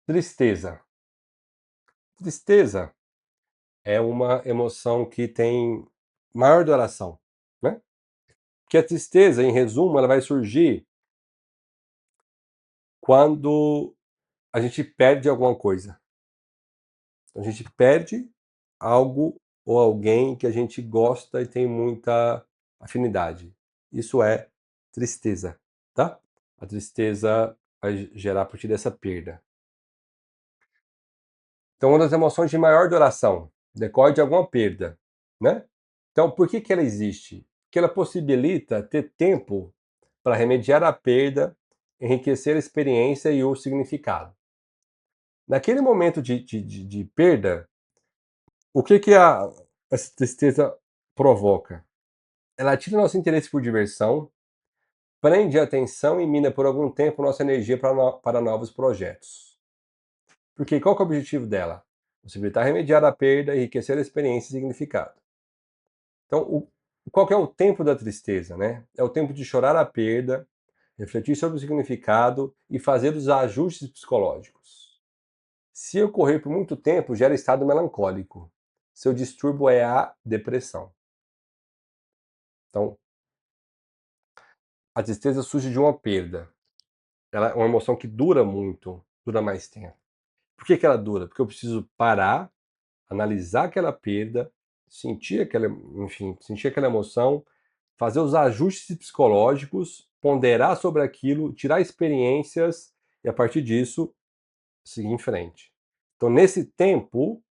Tristeza. Tristeza é uma emoção que tem maior duração, né? Porque a tristeza, em resumo, ela vai surgir quando a gente perde alguma coisa. A gente perde algo ou alguém que a gente gosta e tem muita afinidade. Isso é tristeza, tá? A tristeza vai gerar a partir dessa perda. Então, uma das emoções de maior duração decorre de alguma perda, né? Então, por que ela existe? Porque ela possibilita ter tempo para remediar a perda, enriquecer a experiência e o significado. Naquele momento de perda, o que essa tristeza provoca? Ela tira nosso interesse por diversão, prende a atenção e mina por algum tempo nossa energia para novos projetos. Porque qual que é o objetivo dela? Possibilitar remediar a perda, enriquecer a experiência e significado. Então, qual que é o tempo da tristeza, né? É o tempo de chorar a perda, refletir sobre o significado e fazer os ajustes psicológicos. Se ocorrer por muito tempo, gera estado melancólico. Seu distúrbio é a depressão. Então, a tristeza surge de uma perda. Ela é uma emoção que dura muito, dura mais tempo. Por que ela dura? Porque eu preciso parar, analisar aquela perda, sentir aquela emoção, fazer os ajustes psicológicos, ponderar sobre aquilo, tirar experiências e a partir disso seguir em frente. Então, nesse tempo,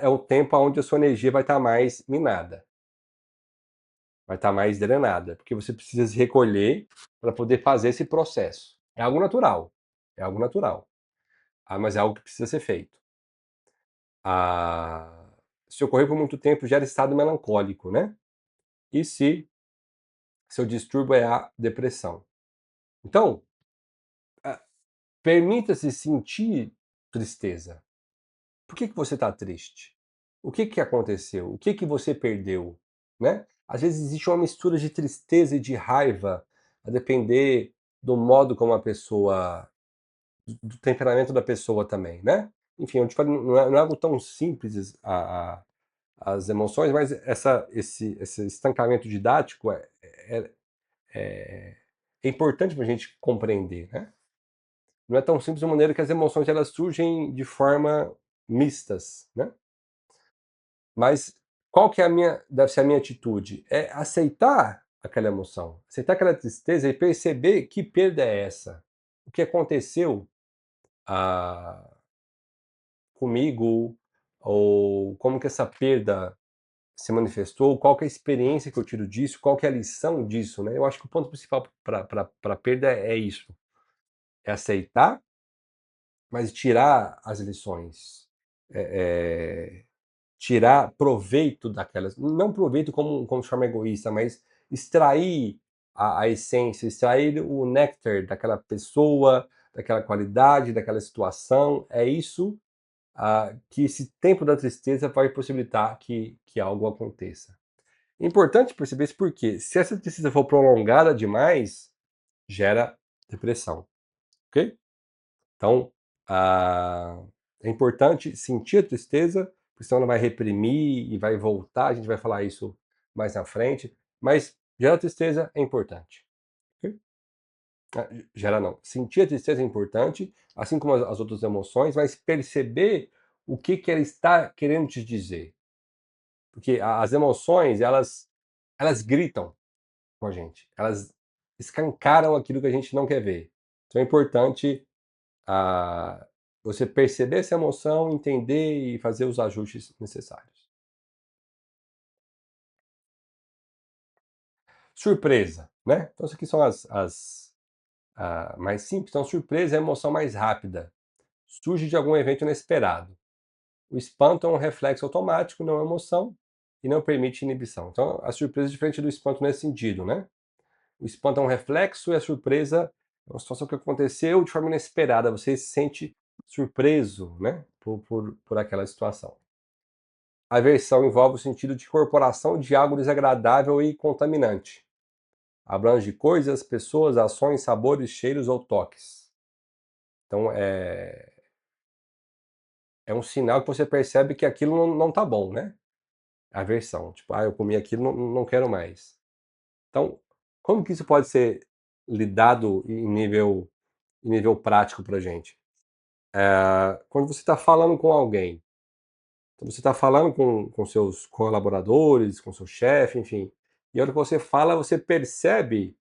é o tempo onde a sua energia vai estar mais minada, vai estar mais drenada, porque você precisa se recolher para poder fazer esse processo. É algo natural, é algo natural, mas é algo que precisa ser feito. Se ocorrer por muito tempo, gera estado melancólico, né? E se seu distúrbio é a depressão. Então, permita-se sentir tristeza. Por que você está triste? O que aconteceu? O que você perdeu? Né? Às vezes existe uma mistura de tristeza e de raiva, a depender do modo como a pessoa, do temperamento da pessoa também, né? Enfim, eu te falei, não é algo tão simples as emoções, mas esse estancamento didático é, é, é importante para a gente compreender, né? Não é tão simples de maneira que as emoções elas surgem de forma mistas, né? Mas qual que é deve ser a minha atitude? É aceitar aquela emoção, aceitar aquela tristeza e perceber que perda é essa, o que aconteceu ah, comigo, ou como que essa perda se manifestou, qual que é a experiência que eu tiro disso, qual que é a lição disso, né? Eu acho que o ponto principal para a perda é isso, é aceitar, mas tirar as lições, é, tirar proveito daquelas, não proveito como de forma egoísta, mas extrair a essência, extrair o néctar daquela pessoa, daquela qualidade, daquela situação. É isso que esse tempo da tristeza vai possibilitar que algo aconteça. É importante perceber isso porque, se essa tristeza for prolongada demais, gera depressão, ok? Então, é importante sentir a tristeza, porque senão ela vai reprimir e vai voltar, a gente vai falar isso mais na frente, mas gerar tristeza é importante. Ok? Gerar não. Sentir a tristeza é importante, assim como as outras emoções, mas perceber o que ela está querendo te dizer. Porque as emoções, elas gritam com a gente, elas escancaram aquilo que a gente não quer ver. Então é importante a você perceber essa emoção, entender e fazer os ajustes necessários. Surpresa, né? Então, isso aqui são as mais simples. Então, surpresa é a emoção mais rápida. Surge de algum evento inesperado. O espanto é um reflexo automático, não é emoção, e não permite inibição. Então, a surpresa é diferente do espanto nesse sentido, né? O espanto é um reflexo e a surpresa é uma situação que aconteceu de forma inesperada. Você se sente surpreso, né? Por aquela situação. Aversão envolve o sentido de incorporação de algo desagradável e contaminante. Abrange coisas, pessoas, ações, sabores, cheiros ou toques. Então, é um sinal que você percebe que aquilo não tá bom, né? Aversão, tipo, eu comi aquilo, não quero mais. Então, como que isso pode ser lidado em nível prático pra gente? Quando você está falando com alguém, então você está falando com seus colaboradores, com seu chefe, enfim, e a hora que você fala, você percebe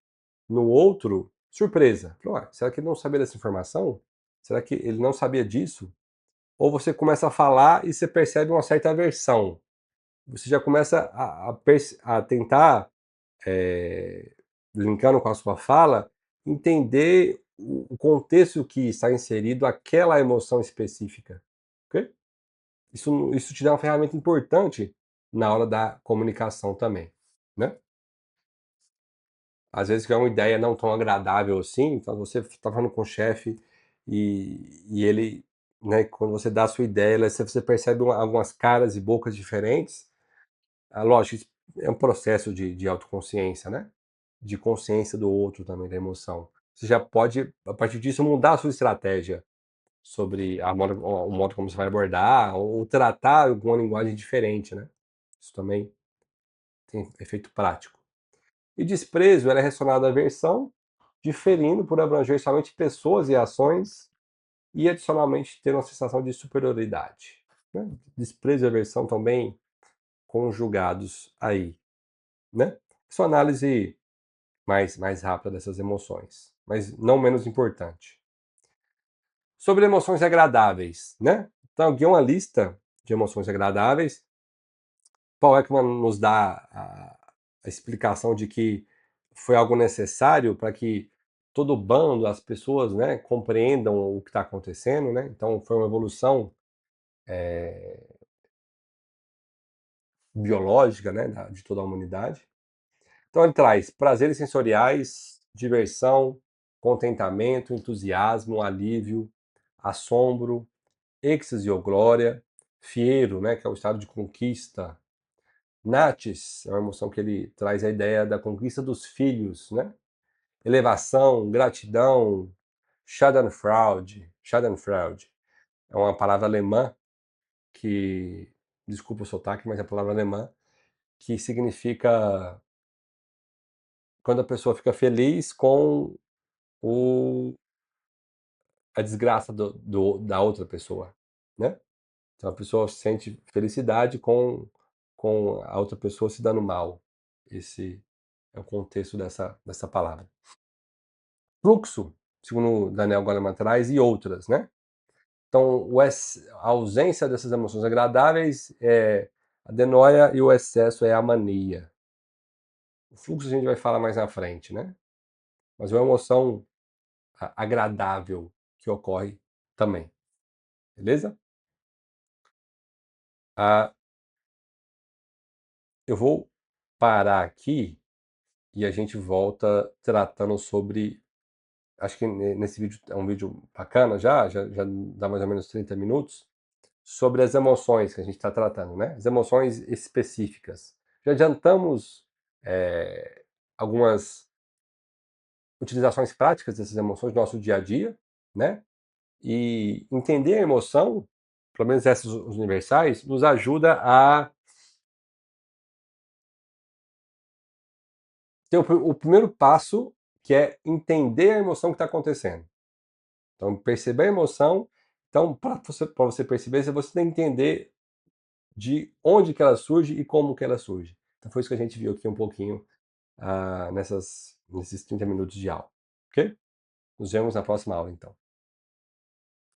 no outro surpresa. Ué, será que ele não sabia dessa informação? Será que ele não sabia disso? Ou você começa a falar e você percebe uma certa aversão. Você já começa a tentar, é, linkando com a sua fala, entender o contexto que está inserido aquela emoção específica. Ok? Isso te dá uma ferramenta importante na hora da comunicação também, né? Às vezes que é uma ideia não tão agradável assim, então você está falando com o chefe e ele, né, quando você dá a sua ideia, você percebe algumas caras e bocas diferentes. Lógico, isso é um processo de autoconsciência, né? De consciência do outro também, da emoção. Você já pode, a partir disso, mudar a sua estratégia sobre o modo como você vai abordar ou tratar com uma linguagem diferente, né? Isso também tem efeito prático. E desprezo ela é relacionado à aversão, diferindo por abranger somente pessoas e ações e, adicionalmente, ter uma sensação de superioridade. Né? Desprezo e aversão também conjugados aí. Né? Isso é uma análise mais rápida dessas emoções, mas não menos importante. Sobre emoções agradáveis, né? Então, aqui é uma lista de emoções agradáveis. Paul Ekman nos dá a explicação de que foi algo necessário para que todo o bando, as pessoas, né, compreendam o que está acontecendo, né? Então, foi uma evolução biológica, né, de toda a humanidade. Então, ele traz prazeres sensoriais, diversão, contentamento, entusiasmo, alívio, assombro, êxtase ou glória, fiero, né, que é o estado de conquista. Nates é uma emoção que ele traz a ideia da conquista dos filhos, né? Elevação, gratidão, Schadenfreude. Schadenfreude é uma palavra alemã que, desculpa o sotaque, mas é a palavra alemã que significa quando a pessoa fica feliz com o, a desgraça da outra pessoa, né? Então a pessoa sente felicidade com a outra pessoa se dando mal. Esse é o contexto dessa palavra. Fluxo, segundo Daniel Goleman traz, e outras, né? Então, a ausência dessas emoções agradáveis é a denoia e o excesso é a mania. O fluxo a gente vai falar mais na frente, né? Mas é uma emoção agradável que ocorre também, beleza? Ah, eu vou parar aqui e a gente volta tratando sobre. Acho que nesse vídeo é um vídeo bacana já dá mais ou menos 30 minutos, sobre as emoções que a gente está tratando, né? As emoções específicas. Já adiantamos algumas utilizações práticas dessas emoções no nosso dia a dia, né? E entender a emoção, pelo menos essas universais, nos ajuda a ter o primeiro passo, que é entender a emoção que está acontecendo. Então, perceber a emoção. Então, para você perceber, você tem que entender de onde que ela surge e como que ela surge. Então, foi isso que a gente viu aqui um pouquinho nesses 30 minutos de aula. Ok? Nos vemos na próxima aula, então.